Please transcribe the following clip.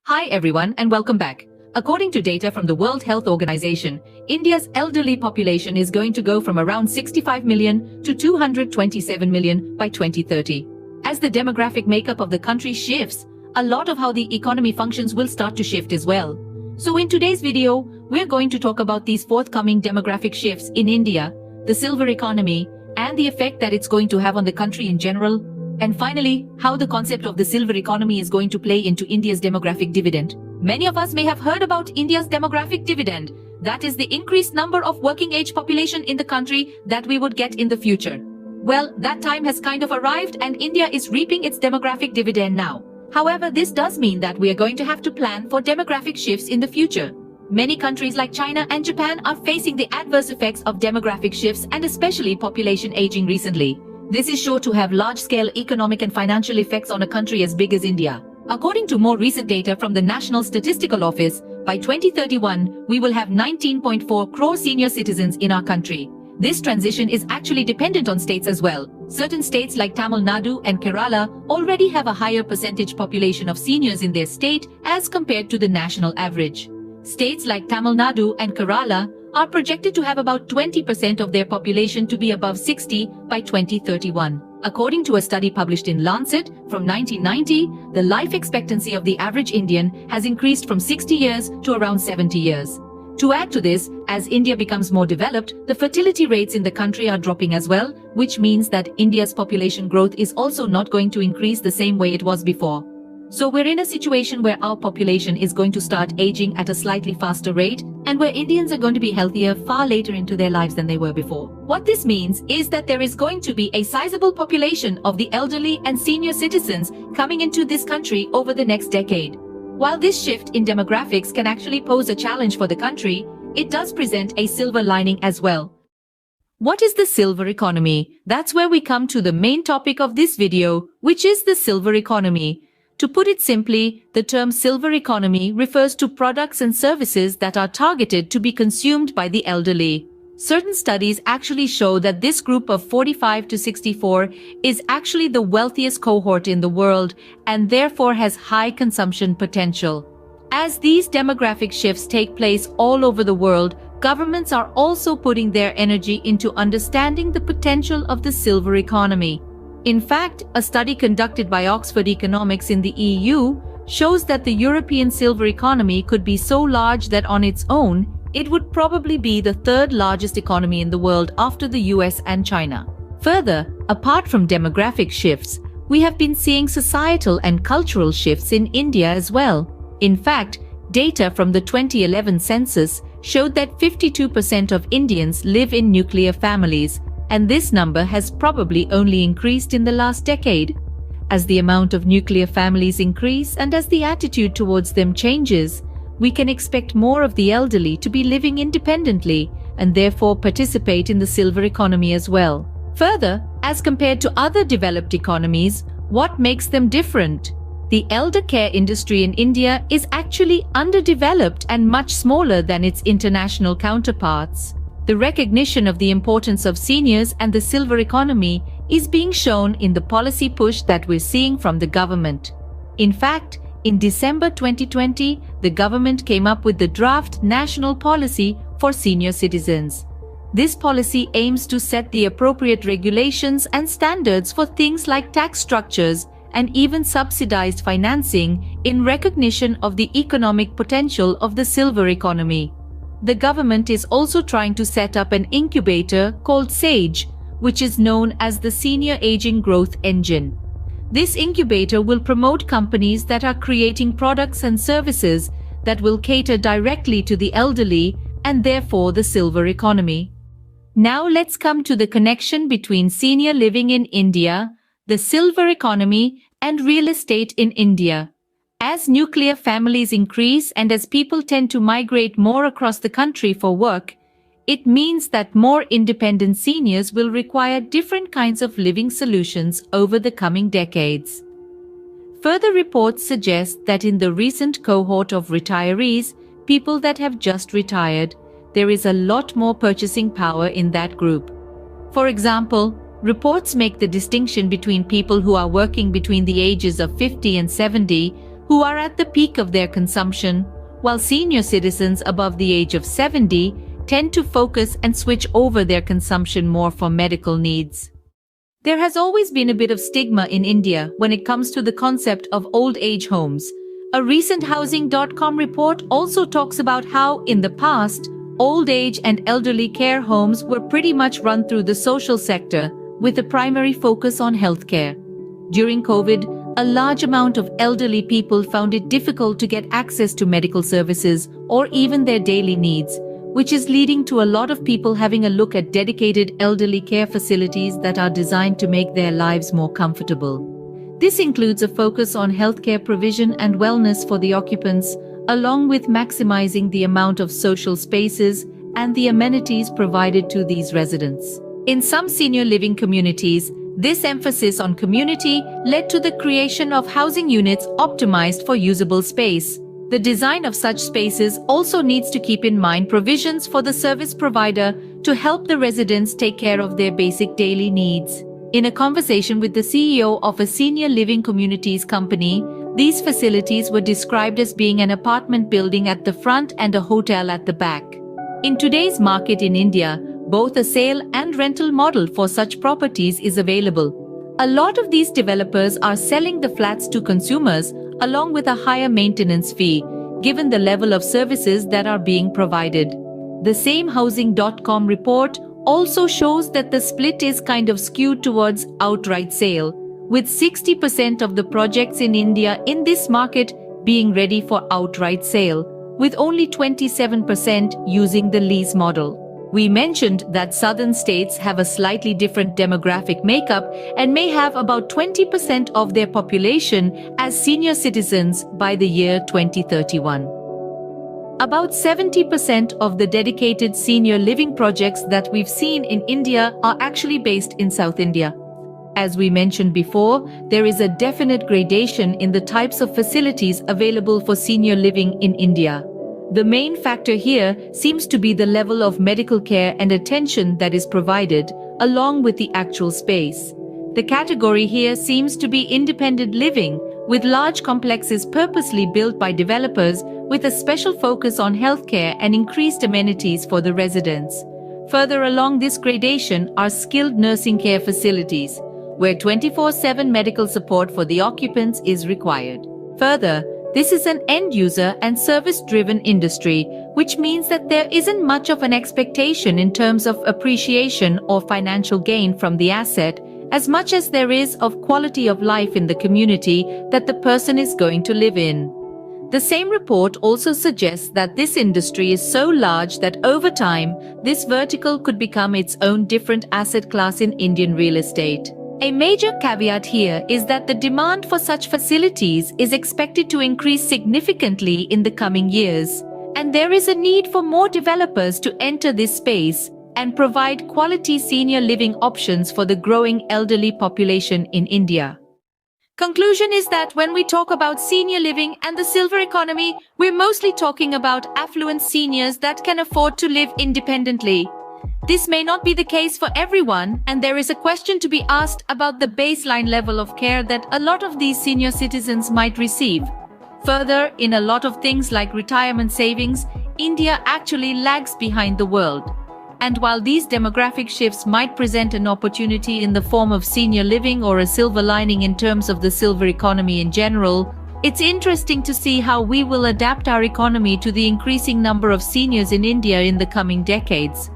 Hi everyone and welcome back. According to data from the World Health Organization, India's elderly population is going to go from around 65 million to 227 million by 2030. As the demographic makeup of the country shifts, a lot of how the economy functions will start to shift as well. So in today's video, we're going to talk about these forthcoming demographic shifts in India, the silver economy, and the effect that it's going to have on the country in general. And finally, how the concept of the silver economy is going to play into India's demographic dividend. Many of us may have heard about India's demographic dividend. That is the increased number of working age population in the country that we would get in the future. Well, that time has kind of arrived and India is reaping its demographic dividend now. However, this does mean that we are going to have to plan for demographic shifts in the future. Many countries like China and Japan are facing the adverse effects of demographic shifts and especially population aging recently. This is sure to have large-scale economic and financial effects on a country as big as India. According to more recent data from the National Statistical Office, by 2031, we will have 19.4 crore senior citizens in our country. This transition is actually dependent on states as well. Certain states like Tamil Nadu and Kerala already have a higher percentage population of seniors in their state as compared to the national average. States like Tamil Nadu and Kerala are projected to have about 20% of their population to be above 60 by 2031. According to a study published in Lancet from 1990, the life expectancy of the average Indian has increased from 60 years to around 70 years. To add to this, as India becomes more developed, the fertility rates in the country are dropping as well, which means that India's population growth is also not going to increase the same way it was before. So we're in a situation where our population is going to start aging at a slightly faster rate and where Indians are going to be healthier far later into their lives than they were before. What this means is that there is going to be a sizable population of the elderly and senior citizens coming into this country over the next decade. While this shift in demographics can actually pose a challenge for the country, it does present a silver lining as well. What is the silver economy? That's where we come to the main topic of this video, which is the silver economy. To put it simply, the term silver economy refers to products and services that are targeted to be consumed by the elderly. Certain studies actually show that this group of 45 to 64 is actually the wealthiest cohort in the world and therefore has high consumption potential. As these demographic shifts take place all over the world, governments are also putting their energy into understanding the potential of the silver economy. In fact, a study conducted by Oxford Economics in the EU shows that the European silver economy could be so large that on its own, it would probably be the third largest economy in the world after the US and China. Further, apart from demographic shifts, we have been seeing societal and cultural shifts in India as well. In fact, data from the 2011 census showed that 52% of Indians live in nuclear families, and this number has probably only increased in the last decade. As the amount of nuclear families increase and as the attitude towards them changes, we can expect more of the elderly to be living independently and therefore participate in the silver economy as well. Further, as compared to other developed economies, what makes them different? The elder care industry in India is actually underdeveloped and much smaller than its international counterparts. The recognition of the importance of seniors and the silver economy is being shown in the policy push that we're seeing from the government. In fact, in December 2020, the government came up with the draft national policy for senior citizens. This policy aims to set the appropriate regulations and standards for things like tax structures and even subsidized financing in recognition of the economic potential of the silver economy. The government is also trying to set up an incubator called SAGE, which is known as the Senior Aging Growth Engine. This incubator will promote companies that are creating products and services that will cater directly to the elderly and therefore the silver economy. Now let's come to the connection between senior living in India, the silver economy, and real estate in India. As nuclear families increase and as people tend to migrate more across the country for work, it means that more independent seniors will require different kinds of living solutions over the coming decades. Further reports suggest that in the recent cohort of retirees, people that have just retired, there is a lot more purchasing power in that group. For example, reports make the distinction between people who are working between the ages of 50 and 70 who are at the peak of their consumption, while senior citizens above the age of 70 tend to focus and switch over their consumption more for medical needs. There has always been a bit of stigma in India when it comes to the concept of old age homes. A recent housing.com report also talks about how, in the past, old age and elderly care homes were pretty much run through the social sector, with a primary focus on healthcare. During COVID, a large amount of elderly people found it difficult to get access to medical services or even their daily needs, which is leading to a lot of people having a look at dedicated elderly care facilities that are designed to make their lives more comfortable. This includes a focus on healthcare provision and wellness for the occupants, along with maximizing the amount of social spaces and the amenities provided to these residents. In some senior living communities, this emphasis on community led to the creation of housing units optimized for usable space. The design of such spaces also needs to keep in mind provisions for the service provider to help the residents take care of their basic daily needs. In a conversation with the CEO of a senior living communities company, these facilities were described as being an apartment building at the front and a hotel at the back. In today's market in India, both a sale and rental model for such properties is available. A lot of these developers are selling the flats to consumers along with a higher maintenance fee, given the level of services that are being provided. The same housing.com report also shows that the split is kind of skewed towards outright sale, with 60% of the projects in India in this market being ready for outright sale, with only 27% using the lease model. We mentioned that southern states have a slightly different demographic makeup and may have about 20% of their population as senior citizens by the year 2031. About 70% of the dedicated senior living projects that we've seen in India are actually based in South India. As we mentioned before, there is a definite gradation in the types of facilities available for senior living in India. The main factor here seems to be the level of medical care and attention that is provided, along with the actual space. The category here seems to be independent living, with large complexes purposely built by developers with a special focus on healthcare and increased amenities for the residents. Further along this gradation are skilled nursing care facilities, where 24/7 medical support for the occupants is required. Further, this is an end-user and service-driven industry, which means that there isn't much of an expectation in terms of appreciation or financial gain from the asset, as much as there is of quality of life in the community that the person is going to live in. The same report also suggests that this industry is so large that over time, this vertical could become its own different asset class in Indian real estate. A major caveat here is that the demand for such facilities is expected to increase significantly in the coming years, and there is a need for more developers to enter this space and provide quality senior living options for the growing elderly population in India. Conclusion is that when we talk about senior living and the silver economy, we're mostly talking about affluent seniors that can afford to live independently. This may not be the case for everyone, and there is a question to be asked about the baseline level of care that a lot of these senior citizens might receive. Further, in a lot of things like retirement savings, India actually lags behind the world. And while these demographic shifts might present an opportunity in the form of senior living or a silver lining in terms of the silver economy in general, it's interesting to see how we will adapt our economy to the increasing number of seniors in India in the coming decades.